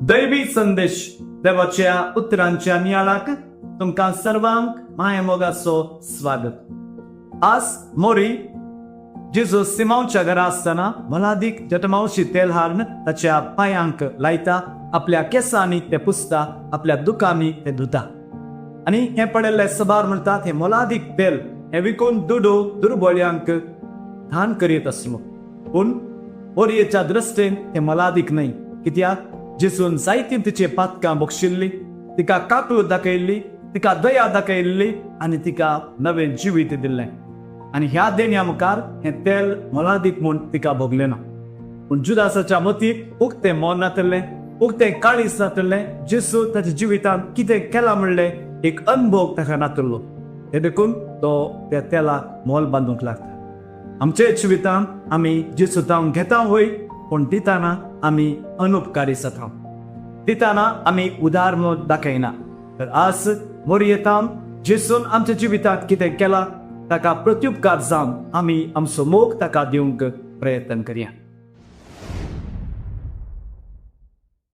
दैवी संदेश देवाच्या उतरांच्या नियाळाक तुमकां सर्वांक माये मोगाचो स्वागत। आज मोरी जेजू सिमांच्या घरा आसतना मोलादीक जटमावशी तेल हारून ताच्या पायांक लायता, आपल्या केसांनी ते पुसता, आपल्या दुखांनी ते धुता। आणि हे पडलेले सबार म्हणतात हे मोलादीक तेल हे विकून दुर्बळ्यांक दान करीत असलो। पूण मोरयेच्या दृश्टेन हे मोलादीक न्हय, कित्याक जेजून जायतीं तिचे पातकां बक्षिल्ली, तिका काकूळ दाखयल्ली, तिका दया दाखयल्ली आणि तिका नवें जिवीत दिल्लें। आणि ह्या देण्या मुखार हे तेल मोलादीक म्हूण तिका भोगलें ना। पूण जुदासाच्या मतीक उक्तें मोन जातलें, उक्तें काळीज जातलें। जेजू ताच्या जिवितांत कितें केलां म्हणलें एक अनुभव ताका नातलो, हे देखून तो त्या तेलाक मोल बांदूंक लागता। आमचे जिवितांत आमी जेजू तावन घेता होय, पूण दिताना आमी अनुपकारी जाता, दिताना आमी उदार म्हणून दाखयना। तर आज मोरयेतान जेजून आमच्या जिवितांत कितें केलां ताका प्रत्युपकार जावन आमी आमचो मोग ताका दिवंक प्रयत्न करया।